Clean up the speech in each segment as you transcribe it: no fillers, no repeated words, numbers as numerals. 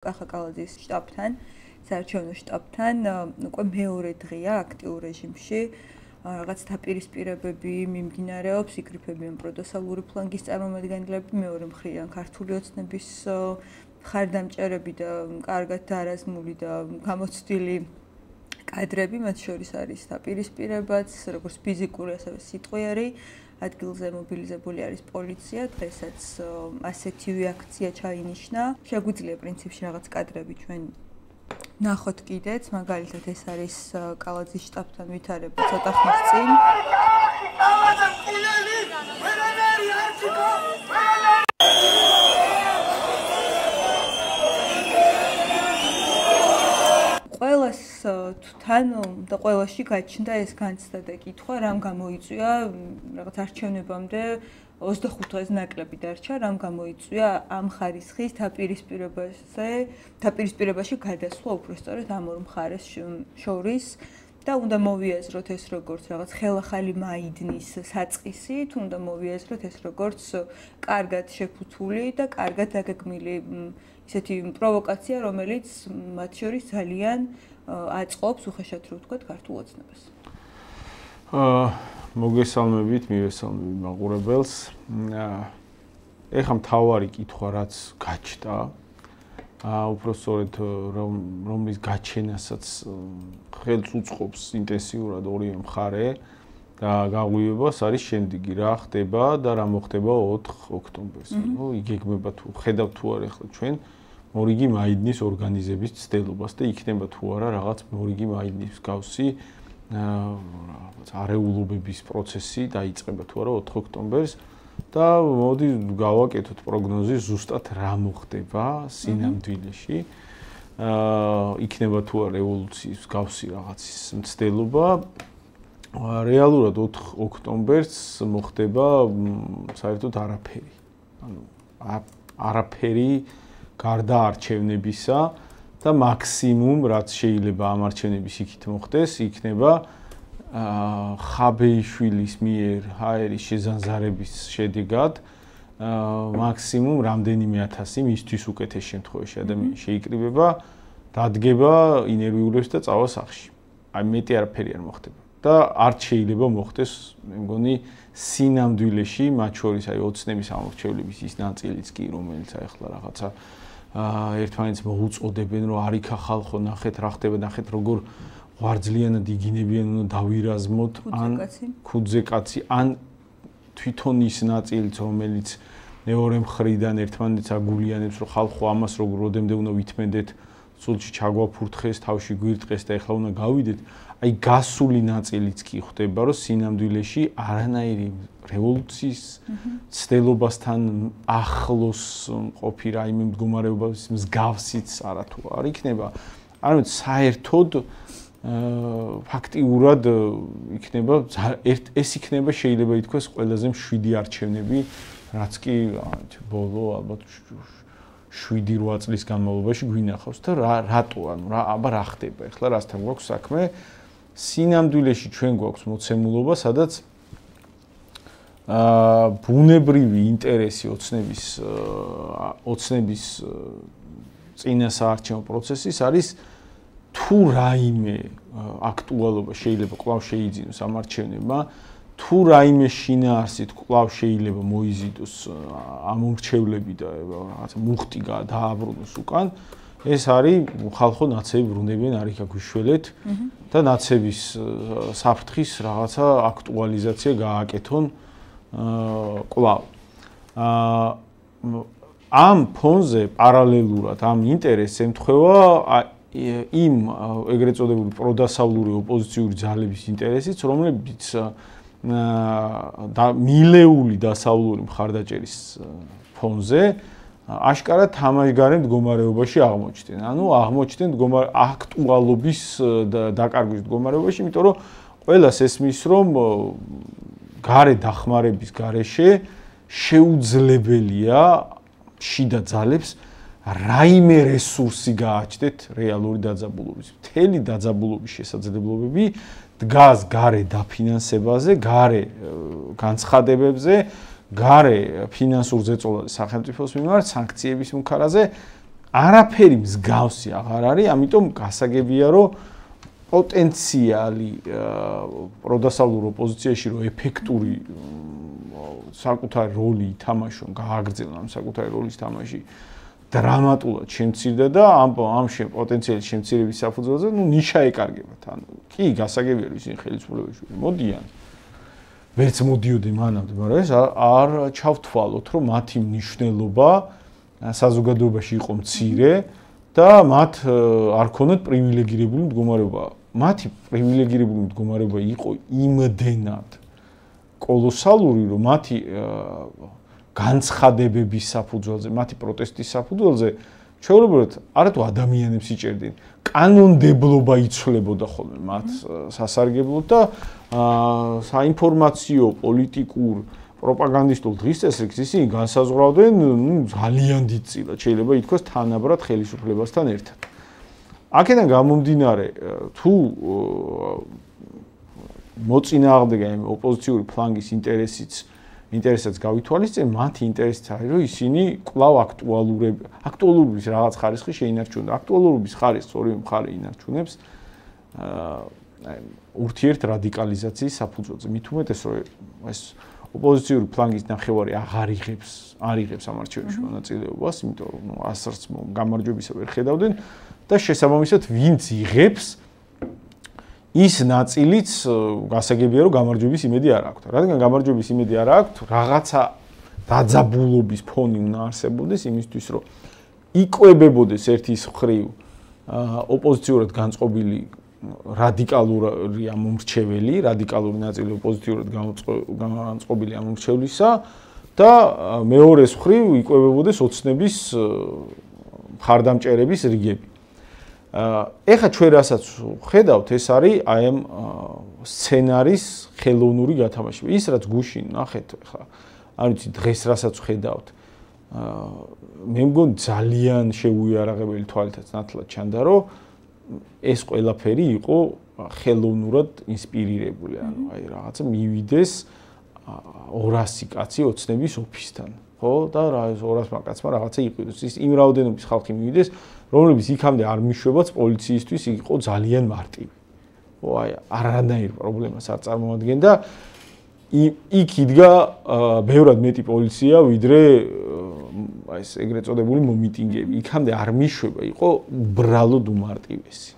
კახაკალაძის შტაბთან, საარჩევნო შტაბთან უკვე მეორე დღეა აქტიურ რეჟიმში. Რაღაც დაპირისპირებები მიმდინარეობს, იკრიფებიან პროდასალური ფლანგის წარმომადგენლები, მეორე მხრიდან ქართული ოცნების მხარდამჭერები და კარგად დარაზმული და გამოცდილი კადრები, მათ შორის არის დაპირისპირებაც, როგორც ფიზიკური, ასევე სიტყვიერი. ადგილზე მობილიზებული არის პოლიცია, დღესაც ასეთივე აქცია ჩაინიშნა. შეგვიძლია პრინციპში რაღაც კადრები ჩვენ ნახოთ კიდეც, მაგალითად ეს არის კალაძის შტაბთან ვითარება ცოტა ხნის წინ. ყველას თან და ყველაში გაჩნდა ეს განცდა და კითხვა, რამ გამოიწვია რაღაც არჩევნებამდე 25 დღეს ნაკლები დარჩა, რამ გამოიწვია ამ ხარისხის დაპირისპირებაში გადასვლა უბრალოდ ამ ორ მხარეს შორის და უნდა მოვიაზროთ ეს როგორც რაღაც ხელახალი მაიდნის საწყისი, თუ უნდა მოვიაზროთ ეს როგორც კარგად შეფუთული და კარგად დაგეგმილი ისეთი პროვოკაცია, რომელიც მათ შორის ძალიან აწყობს უხეშად რო ვთქვათ ქართულ ოცნებას. მოგესალმებით, მივესალმებით მაყურებელს. ეხლა მთავარი კითხვა რაც გაჩნდა, უпростоრედ რომლის გაჩენასაც ხელს უწყობს ინტენსიურად ორივე მხარე და გაღვივებას არის შემდეგი, რა ხდება და რა მოხდება 4 ოქტომბერს. იგეგმება თუ ხედავთ თუ არა ახლა ჩვენ მორიგი მაიდნის ორგანიზების ცდელობას და იქნება თუ არა რაღაც მორიგი მაიდნის მსგავსი არეულობების პროცესი დაიწყება თუ არა 4 ოქტომბერს და მოდი გავაკეთოთ პროგნოზი ზუსტად რა მოხდება სინამდვილეში. იქნება თუ არა რევოლუციის მსგავსი რაღაცის მცდელობა. რეალურად 4 ოქტომბერს მოხდება საერთოდ არაფერი. ანუ არაფერი გარდა არჩევნებისა და მაქსიმუმ რაც შეიძლება ამ არჩევნების იქით მოხდეს, იქნება ხაბეიშვილის მიერ ჰაერის შეზანზარების შედეგად მაქსიმუმ რამდენიმე ათასი მისთვის უკეთეს შემთხვევაში ადამიანი შეიკრიბება, დადგება ინერვიულებს და წავა სახლში. აი მეტი არაფერი არ მოხდება. და არ შეიძლება მოხდეს, მე მგონი, სინამდვილეში, მათ შორის აი ოცნების ამორჩევლების ის ნაწილიც კი, რომელიც აი ახლა რაღაცა ერთმანეთს მოუწოდებენ, რომ არიქა ხალხო, ნახეთ რა ხდება, ნახეთ როგორ ღვარძლიანად იგინებიან, უნდა დავირაზმოთ, ან ქუძე კაცი, ან თვითონ ის ნაწილიც, რომელიც მეორე მხრიდან ერთმანეთს აგულიანებს, რომ ხალხო ამას როდემდე უნდა ვითმედეთ, სულში ჩაგვაფურთხეს, თავში გვირტყეს და ეხლა უნდა გავიდეთ. აი გასული ნაწილიც კი ხდება, რომ სინამდვილეში არანაირი რევოლუციის ცდელობასთან ახლოს ყოფი რაიმე მდგომარეობის მსგავსიც არათუ არ იქნება. არამედ საერთოდ ფაქტიურად იქნება ეს იქნება შეიძლება ითქვას ყველაზე მშვიდი არჩევნები, რაც კი ბოლო ალბათ 7-8 წლის განმავლობაში გვინახავს და რატო ანუ აბა რა ხდება ახლა რასთან გვაქვს საქმე სინამდვილეში ჩვენ გვაქვს მოცემულობა სადაც ბუნებრივი ინტერესი ოცნების წინასაარჩევნო პროცესის არის თუ რაიმე აქტუალობა შეიძლება კვლავ შეიძინოს ამ არჩევნებმა თუ რაიმე შინაარსით კვლავ შეიძლება მოიზიდოს ამორჩევლები და რაღაცა მუხტი დააბრუნოს უკან ეს არის ხალხო ნაცები ბრუნდებიან არიქა გვიშველეთ და ნაცების საფრთხის რაღაცა აქტუალიზაცია გააკეთონ კვლავ ამ ფონზე პარალელურად ამ ინტერესს ემთხვევა იმ ეგრეთ წოდებული პროდასავლური ოპოზიციური ძალების ინტერესიც რომლებიც მილეული დასავლური მხარდაჭერის ფონზე აშკარად თამაშგარე მდგომარეობაში აღმოჩნდნენ. ანუ აღმოჩნდნენ აქტუალობის დაკარგვის მდგომარეობაში, იმიტომ რომ ყველას ესმის, რომ გარე დახმარების გარეშე შეუძლებელია შიდა ძალებს რაიმე რესურსი გააჩნდეთ რეალური დაძაბულობის. მთელი დაძაბულობის შესაძლებლობები დგას გარე დაფინანსებაზე, გარე განცხადებებზე, გარე ფინანსურ ზეწოლაზე სახელმწიფოს მიმართ, სანქციების მუქარაზე, არაფერი მსგავსი აღარ არის, ამიტომ გასაგებია, რომ პოტენციალი პროდასავლურ ოპოზიციაში რომ ეფექტური საკუთარი როლი ითამაშონ, გააგრძელონ ამ საკუთარი როლის თამაში დრამატულად შემცირდა და ამ პოტენციალის შემცირების საფუძველზე, ნიშა ეკარგებათ. ანუ კი, გასაგებია, რომ ისინი ხელისუფლებაში მოდიან. ვერც მოდიოდნენ მანამდე, მაგრამ ეს არ ჩავთვალოთ, რომ მათი მნიშვნელობა საზოგადოებაში იყო მცირე და მათ არ ქონდათ პრივილეგირებული მდგომარეობა. მათი პრივილეგირებული მდგომარეობა იყო იმდენად კოლოსალური, რომ მათი განცხადებების საფუძველზე, მათი პროტესტის საფუძველზე ჩვეულებრივად არათუ ადამიანებს იჭერდნენ, კანონმდებლობა იცვლებოდა ხოლმე მათ სასარგებლოდ და საინფორმაციო, პოლიტიკურ, პროპაგანდისტულ დღესწესრიგს ისინი განსაზღვრავდნენ ძალიან დიდწილად, შეიძლება ითქვას თანაბრად ხელისუფლებასთან ერთად. აქედან გამომდინარე, თუ მოწინააღმდეგე ოპოზიციური ფლანგის ინტერესებს გავითვალისწინებთ, მათი ინტერესიც არის, რომ ისინი კვლავ აქტუალურობის რაღაც ხარისხი შეინარჩუნონ. აქტუალურობის ხარისხს ორივე მხარე ინარჩუნებს ურთიერთ რადიკალიზაციის საფუძველზე. მით უმეტეს, რომ ეს ოპოზიციური ფლანგის ნახევარი არ იღებს ამ არჩევნებში მონაწილეობას, იმიტომ რომ ასრც გამარჯვებისა ვერ ხედავდნენ და შესაბამისად ვინც იღებს ის ნაწილიც გასაგებია რომ გამარჯვების იმედი არ აქვს. რადგან გამარჯვების იმედი არ აქვს, რაღაცა დაძაბულობის ფონი უნდა არსებობდეს იმისთვის, რომ იკვებებოდეს ერთის მხრივ ოპოზიციურად განწყობილი რადიკალური ამომრჩეველი, რადიკალური ნაწილი ოპოზიციურად განწყობილი ამომრჩევლისა და მეორეს მხრივ იკვებებოდეს ოცნების მხარდამჭერების რიგები. ეხლა ჩვენ რასაც ხედავთ, ეს არის აი ამ სცენარის ხელოვნური გათამაშება. ის რაც გუშინ ნახეთ, ეხლა არ ვიცი დღეს რასაც ხედავთ, მე მგონი ძალიან შეუიარაღებელი თვალითაც ნათლად ჩანდა, რომ ეს ყველაფერი იყო ხელოვნურად ინსპირირებული, ანუ აი რაღაცა მივიდეს 200 კაცი ოცნების ოფისთან, ხო? და რა ეს 200 კაცმა რაღაცა იყიდოს. ის იმ რაოდენობის ხალხი მივიდეს, რომლებიც იქამდე არ მიშვებაც პოლიციისთვის იყო ძალიან მარტივი. ხო, აი არანაირ პრობლემას არ წარმოადგენდა. იქ იდგა ბევრად მეტი პოლიცია, ვიდრე აი ეს ეგრეთ წოდებული მომიტინგები. იქამდე არ მიშვება, იყო უბრალოდ უმარტივესი.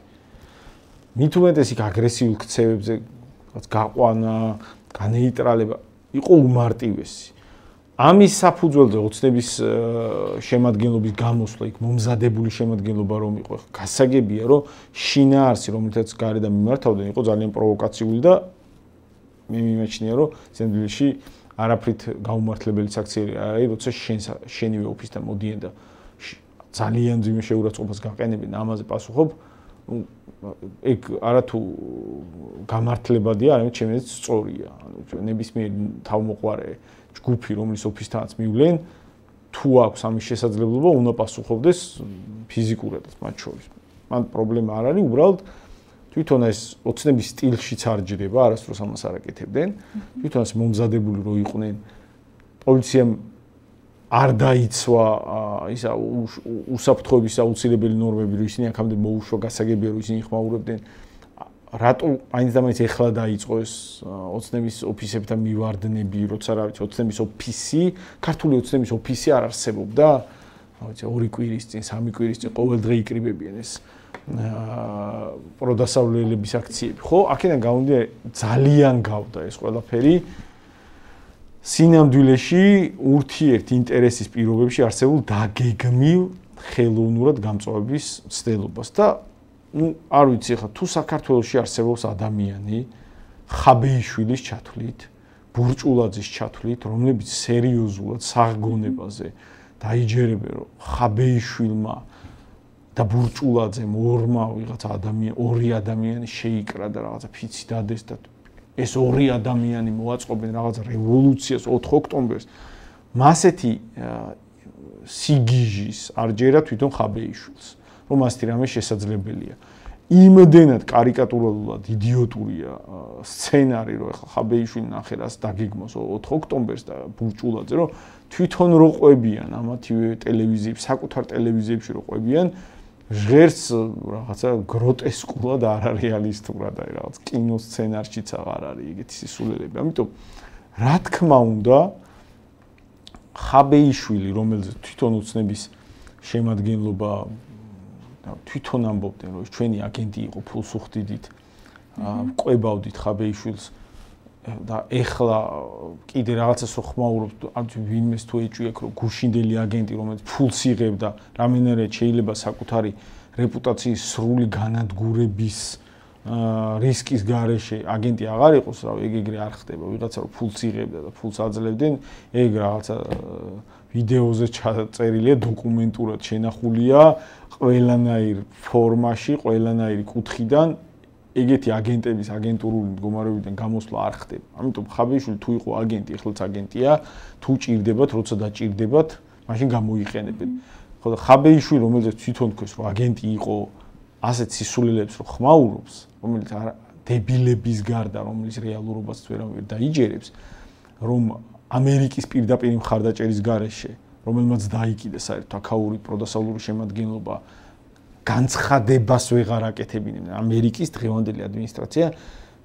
მით უმეტეს იქ აგრესიულ ქცევებზე გაყვანა, განეიტრალება იყო უმარტივესი. ამის საფუძველზე ოცნების შემადგენლობის გამოსვლა, იქ მომზადებული შემადგენლობა რომ იყო, გასაგებია რომ შინაარსი, რომელთაც გარედან მიმართავდნენ, იყო ძალიან პროვოკაციული და მე მიმაჩნია რომ სინამდვილეში არაფრით გაუმართლებელი საქციელი არ არის, როცა შენივე ოფისთან მოდიან და ძალიან ძიმე შეურაცხყოფას გაყენებენ, ამაზე პასუხობ. ეგ არათუ გამართლებადია, არამედ ჩემთვის სწორია. ანუ ნებისმიერ თავმოყარე ჯგუფი, რომლის ოფისთანაც მივლენ, თუ აქვს ამის შესაძლებლობა, უნდა პასუხობდეს ფიზიკურადაც მათ შორის. მან პრობლემა არ არის, უბრალოდ თვითონ ეს ოცნების სტილშიც არ ჯდება, არასდროს ამას არ აკეთებდნენ. თვითონ ეს მომზადებული რო იყვნენ, პოლიციამ არ დაიცვა ისა უსაფრთხოების აუცილებელი ნორმები, რომ ისინი აქამდე მოუშვა, გასაგებია რომ ისინი ხმაურებდნენ. რატო მაინც და მაინც ეხლა დაიწყო ეს ოცნების ოფისებთან მივარდნები, როცა რა ვიცი, ოცნების ოფისი, ქართული ოცნების ოფისი არ არსებობდა, რა ვიცი, 2 კვირის წინ, 3 კვირის წინ ყოველდღე იკრიბებიან ეს პროდასავლელების აქციები. ხო, აქედან გამომდინარე ძალიან გავდა ეს ყველაფერი სინამდვილეში ურთიერთ ინტერესის პირობებში არსებულ დაგეგმილ ხელოვნურად გამწვავების ცდელობას და არ ვიცი ხა თუ საქართველოში არსებობს ადამიანი ხაბეიშვილის ჩათვლით, ბურჭულაძის ჩათვლით, რომლებიც სერიოზულად საღგონებაზე დაიჯერებენ, რომ ხაბეიშვილმა და ბურჭულაძემ ორი ადამიანი შეიკრა და რაღაცა ფიცი დადეს და ეს ორი ადამიანი მოაწყობენ რაღაც რევოლუციას 4 ოქტომბერს. მასეთი სიგიჟის არ ჯერა თვითონ ხაბეიშვილს, რომ ასეთი რამე შესაძლებელია. იმდენად კარიკატურულად იდიოტურია სცენარი, რომ ეხლა ხაბეიშვილი ნახე რას დაგეგმოს 4 ოქტომბერს და ბურჭულაძე, რომ თვითონ რო ყვებიან ამათივე ტელევიზიებში, საკუთარ ტელევიზიებში რო ყვებიან, ჟღერს რაღაცა გროტესკულად არარეალისტურად, აი რაღაც კინო სცენარშიც აღარ არის ეგეთი სისულელები. ამიტომ რა თქმა უნდა, ხაბეიშვილი, რომელზეც თვითონ უცნების შემადგენლობა თვითონ ამბობდნენ, რომ ჩვენი აგენტი იყო ფულს უხდიდით, ყვებავდით ხაბეიშვილს და ეხლა კიდე რაღაცას რო ხმაურობთ, ვინმეს თუ ეჭვიაქ, რომ გუშინდელი აგენტი, რომელიც ფულს იღებდა, რამენერად შეიძლება საკუთარი რეპუტაციის სრული განადგურების რისკის გარეშე აგენტი აღარ იყოს, რა ეგ არ ხდება, ვიღაცა რომ ფულს იღებდა და ფულს აძლევდნენ, ეგ რაღაცა ვიდეოზე ჩაწერილია, დოკუმენტურად შენახულია ყველანაირ ფორმაში, ყველანაირი კუთხიდან ეგეთი აგენტების აგენტურული მდგომარეობიდან გამოსვლა არ ხდება. ამიტომ ხაბეიშვილი თუ იყო აგენტი, ეხლაც აგენტია, თუ ჭირდებათ, როცა დაჭირდებათ, მაშინ გამოიყენებენ. ხო და ხაბეიშვილი, რომელზეც თვითონ თქვეს, რომ აგენტი იყო, ასეთ სისულელებს რო ხმაურობს, რომელიც დებილების გარდა, რომლის რეალურობაც ვერავინ დაიჯერებს, რომ ამერიკის პირდაპირ მხარდაჭერის გარეშე, რომელმაც დაიკიდა საერთოდ აქაური პროდასავლური შემადგენლობა განცხადებას ვეღარ აკეთებინებდნენ. ამერიკის დღევანდელი ადმინისტრაცია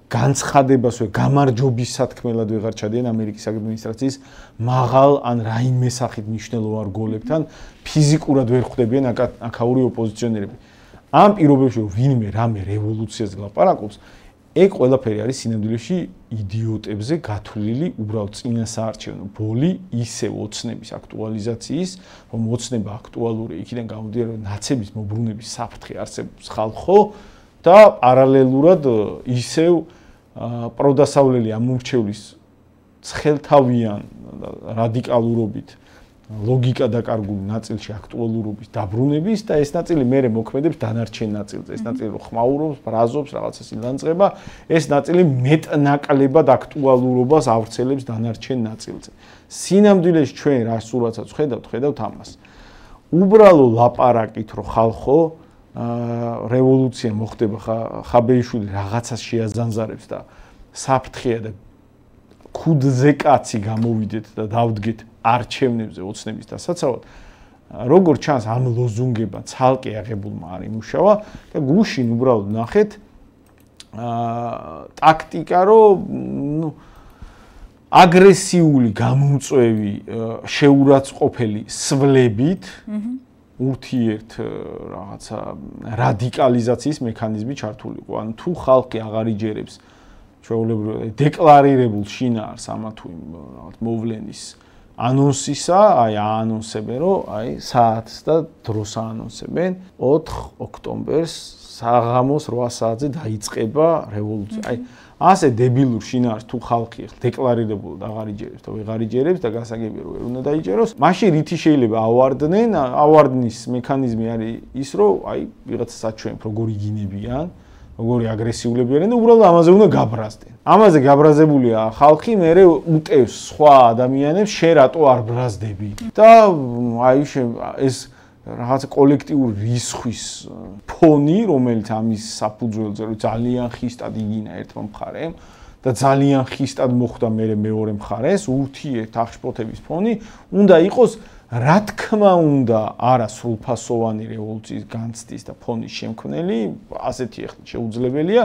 განცხადებას გამარჯვების სათქმელად ვეღარ ჩადიან ამერიკის ადმინისტრაციის მაღალ ან რაიმე სახით მნიშვნელოვან რგოლებთან ფიზიკურად ვერ ხვდებიან აქაური ოპოზიციონერები. ამ პირობებში რომ ვინმე რამე რევოლუციას ლაპარაკობს, ეგ ყველაფერი არის სინამდვილეში იდიოტებზე გათვლილი, უბრალოდ წინასაარჩევნო ბოლი, ისევ ოცნების აქტუალიზაციის, რომ ოცნება აქტუალური, იქიდან გამომდინარე, რომ ნაცების მობრუნების საფრთხე არსებობს ხალხო და პარალელურად ისევ პროდასავლელი ამომრჩევლის ცხელთავიან რადიკალურობით ლოგიკა დაკარგული ნაწილში აქტუალურობის დაბრუნების და ეს ნაწილი მერე მოქმედებს დანარჩენ ნაწილზე. ეს ნაწილი რო ხმაურობს, ბრაზობს, რაღაცას ილანძღება, ეს ნაწილი მეტნაკლებად აქტუალურობას ავრცელებს დანარჩენ ნაწილზე. სინამდვილეში ჩვენ რა სურათაც ხედავთ ამას. უბრალო ლაპარაკით რო ხალხო რევოლუცია მოხდება, ხაბეიშვილი რაღაცას შეაზანზარებს და საფრთხეა და ქუდზე კაცი გამოვიდეთ და დავდგეთ არჩევნებზე ოცნების დასაცავად, როგორც ჩანს ამ ლოზუნგებმა ცალკე აღებულმა არ იმუშავა და გუშინ უბრალოდ ნახეთ ტაქტიკა, რომ აგრესიული გამომწვევი შეურაცხყოფელი სვლებით ურთიერთ რაღაცა რადიკალიზაციის მექანიზმი ჩართული იყო. ანუ თუ ხალხი აღარ იჯერებს ჩვეულებრივ დეკლარირებულ შინაარს ამა თუ იმ რაღაც მოვლენის ანონსისა, აი აანონსებენ, რომ აი საათს და დროს აანონსებენ 4 ოქტომბერს საღამოს 8 საათზე დაიწყება რევოლუცია. აი ასე დებილურ შინაარს თუ ხალხი ახლა დეკლარირებულად აღარ იჯერებს და ვეღარ იჯერებს და გასაგებია რომ ვერ უნდა დაიჯეროს, მაშინ რითი შეიძლება ავარდნენ, ავარდნის მექანიზმი არის ის, რომ აი ვიღაცა საჩვენებ როგორ იგინებიან, როგორი აგრესიულები არიან და უბრალოდ ამაზე უნდა გაბრაზდნენ. ამაზე გაბრაზებულია ხალხი, მერე უტევს სხვა ადამიანებს, შენ რატო არ ბრაზდები? და აი ეს რაღაც კოლექტიური რისხვის ფონი, რომელიც ამის საფუძველზე ძალიან ხისტად იგინა ერთმა მხარემ და ძალიან ხისტად მოხვდა მეორე მხარეს, ურთიერთ აღშფოთების ფონი, უნდა იყოს რა თქმა უნდა არა სრულფასოვანი რევოლუციის განცდის და ფონის შემქმნელი, ასეთი ახლა შეუძლებელია,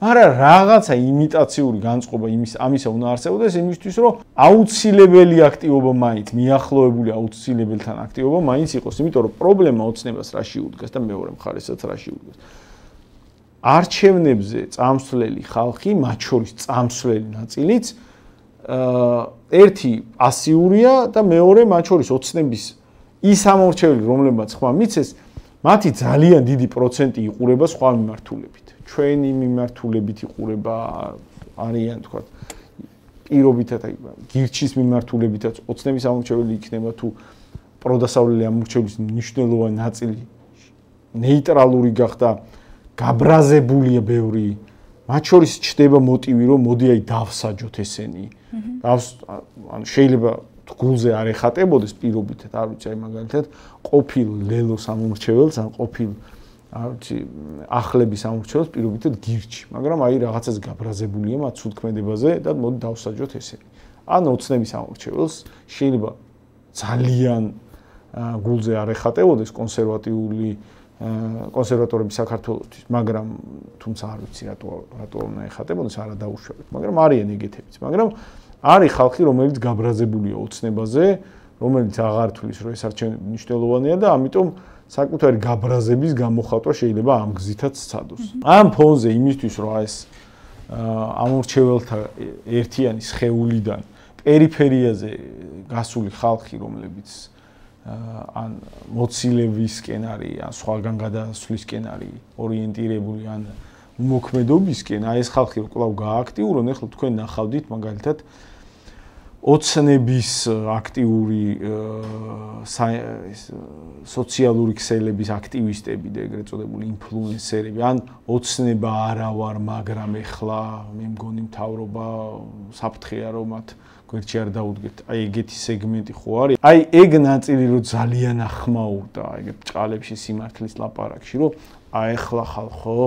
მაგრამ რაღაცა იმიტაციური განწყობა ამისა უნდა არსებობდეს იმისთვის, რომ აუცილებელი აქტივობა მაინც, მიახლოებული აუცილებელთან აქტივობა მაინც იყოს, იმიტომ რომ პრობლემა ოცნებას რაში უდგას და მეორე მხარესაც რაში უდგას. არჩევნებზე წამსვლელი ხალხი, მათ შორის წამსვლელი ნაწილიც ერთი პასიურია და მეორე მათ შორის ოცნების ის ამორჩეველი, რომლებმაც ხმა მიცეს, მათი ძალიან დიდი პროცენტი იყურება სხვა მიმართულებით. ჩვენი მიმართულებით იყურება არიან თქვა პირობითად აი გირჩის მიმართულებითაც ოცნების ამორჩეველი იქნება თუ პროდასავლელი ამორჩევლის მნიშვნელოვანი ნაწილი ნეიტრალური გახდა, გაბრაზებულია ბევრი, მათ შორის ჩდება მოტივი, რომ მოდი აი დავსაჯოთ ესენი. ანუ შეიძლება გულზე არ ეხატებოდეს პირობითად, არ ვიცი, აი მაგალითად ყოფილ ლელოს ამომრჩეველს ან ყოფილ ახლების ამორჩევლს პირობითად გირჩი, მაგრამ აი რაღაცას გაბრაზებულია მათ სულქმედებაზე და მოდი დავსაჯოთ ესენი. ან ოცნების ამორჩევლს შეიძლება ძალიან გულზე არ ეხატებოდეს კონსერვატორები საქართველოსთვის, მაგრამ თუმცა არ ვიცი რატო უნდა ეხატებოდეს, არა დაუშვებით, მაგრამ არიან ეგეთებიც, მაგრამ არის ხალხი, რომელიც გაბრაზებულია ოცნებაზე, რომელიც აღარ თვლის, რომ ეს არჩევნები მნიშვნელოვანია და ამიტომ საკუთარი გაბრაზების გამოხატვა შეიძლება ამ გზითაც სცადოს. ამ ფონზე იმისთვის, რომ ეს ამორჩეველთა ერთიანი სხეულიდან პერიფერიაზე გასული ხალხი, რომლებიც ან მოცილევისკენ არის, ან სხვაგან გადასვლისკენ არის ორიენტირებული, ან უმოქმედობისკენ, აი ეს ხალხი რო კვლავ გააქტიურონ, ეხლა თქვენ ნახავდით მაგალითად ოცნების აქტიური სოციალური ქსელების აქტივისტები და ეგრეთ წოდებული ინფლუენსერები, ან ოცნება არა ვარ, მაგრამ ეხლა მე მგონი მთავრობა საფრთხეა რომ მათ გვერდში არ დაუდგეთ. აი ეგეთი სეგმენტი ხო არის? აი ეგ ნაწილი რო ძალიან ახმაურდა ეგეთ ჭყალებში სიმართლის ლაპარაკში, რომ აი ეხლა ხალხო,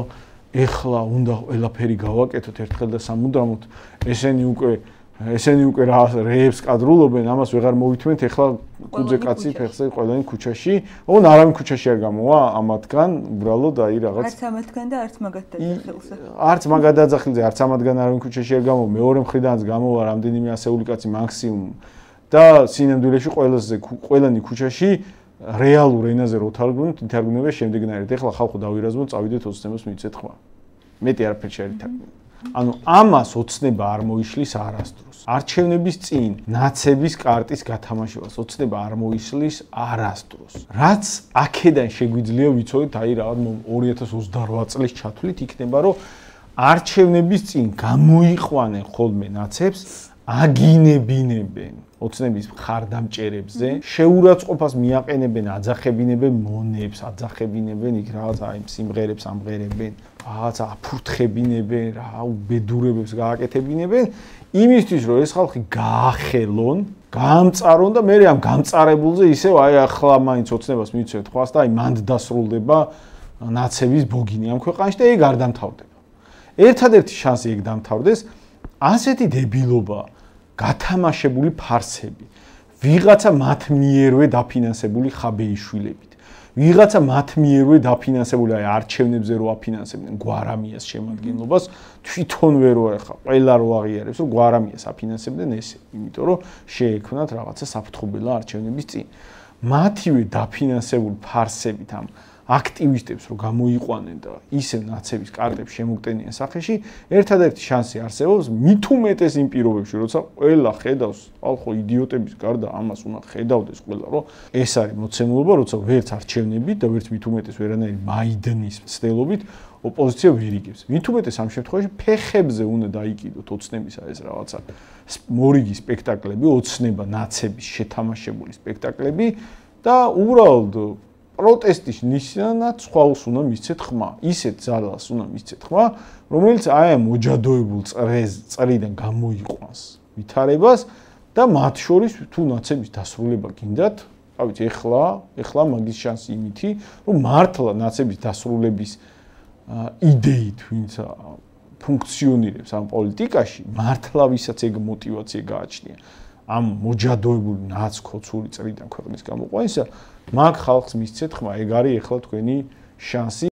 ეხლა უნდა ყველაფერი გავაკეთოთ ერთხელ და სამუდამოდ ესენი უკვე რეებს კადრულობენ, ამას ვეღარ მოვითმენთ, ეხლა კუძე კაცი ფეხზე ყველანი ქუჩაში, ოღონ არავინ ქუჩაში არ გამოვა ამათგან, უბრალოდ აი რაღაც არც ამათგან და არც მაგადაძახილზე. არც მაგადაძახილზე, არც ამათგან არავინ ქუჩაში არ გამოვა, მეორე მხრიდანაც გამოვა რამდენიმე ასეული კაცი მაქსიმუმ და სინამდვილეში ყველანი ქუჩაში რეალურ ენაზე რო თარგმნოთ, ითარგმნება შემდეგნაირად. ეხლა ხალხო დავირაზმოთ, წავიდეთ ოცნებას მივიცეთ ხმა. მეტი არაფერი შეარ ითარგმნება. ანუ ამას ოცნება არ მოიშლის არასდროს. არჩევნების წინ ნაცების კარტის გათამაშებას ოცნება არ მოისლის არასდროს. რაც აქედან შეგვიძლია ვიცოდეთ, აი რაღაც 2028 წლის ჩათვლით იქნება, რომ არჩევნების წინ გამოიყვანენ ხოლმე ნაცებს, აგინებინებენ ოცნების მხარდამჭერებზე, შეურაცხყოფას მიაყენებენ, აძახებინებენ მონებს, აძახებინებენ იქ რაღაც აი სიმღერებს ამღერებენ, რაღაც აფურთხებინებენ, რა უბედურებებს გააკეთებინებენ, იმისთვის რომ ეს ხალხი გაახელონ, გაამწარონ და მე ამ გამწარებულზე ისევ აი ახლა მაინც ოცნებას მივცემთ ხვას და აი მანდ დასრულდება ნაცების ბოგინი ამ ქვეყანაში და ეგ არ დამთავრდება. ერთადერთი შანსი ეგ დამთავრდეს, ასეთი დებილობა გათამაშებული ფარსები, ვიღაცა მათ მიერვე დაფინანსებული ხაბეიშვილებით, ვიღაცა მათ მიერვე დაფინანსებული აი არჩევნებზე რო აფინანსებდნენ გვარამიას შემადგენლობას, თვითონ ვერ ხა ყველა რო აღიარებს, რომ გვარამიას აფინანსებდნენ ესე, იმიტომ რომ შეექმნათ რაღაცა საფრთხობელა არჩევნების წინ. მათივე დაფინანსებული ფარსებით ამ აქტივისტებს რო გამოიყვანენ და ისე ნაცების კარტებს შემოგტენიან სახეში, ერთადერთი შანსი არსებობს მით უმეტეს იმ პირობებში, როცა ყველა ხედავს, ხალხო იდიოტების გარდა ამას უნდა ხედავდეს ყველა, რომ ეს არის მოცემულობა, როცა ვერც არჩევნებით და ვერც მით უმეტეს ვერანაირი მაიდნის მცდელობით ოპოზიცია ვერ იგებს. მით უმეტეს ამ შემთხვევაში ფეხებზე უნდა დაიკიდოთ ოცნებისა ეს რაღაცა მორიგი სპექტაკლები, ოცნება ნაცების შეთამაშებული სპექტაკლები და უბრალოდ პროტესტის ნიშნად სხვაუს უნდა მისცეთ ხმა, ისეთ ძალას უნდა მისცეთ ხმა, რომელიც აი ამ ოჯადოებულ წრიდან გამოიყვანს ვითარებას და მათ შორის თუ ნაცების დასრულება გინდათ, რა ვიცი, ეხლა მაგის შანსი იმითი, რომ მართლა ნაცების დასრულების იდეით ვინც ფუნქციონირებს ამ პოლიტიკაში, მართლა ვისაც ეგ мотиваცია გააჩნია ამ მოჯადოებული ნაცქოცური წრიდან ქვეყნის გამოყვანისა, მაგ ხალხს მისცეთ ხმა, ეგ არის ეხლა თქვენი შანსი.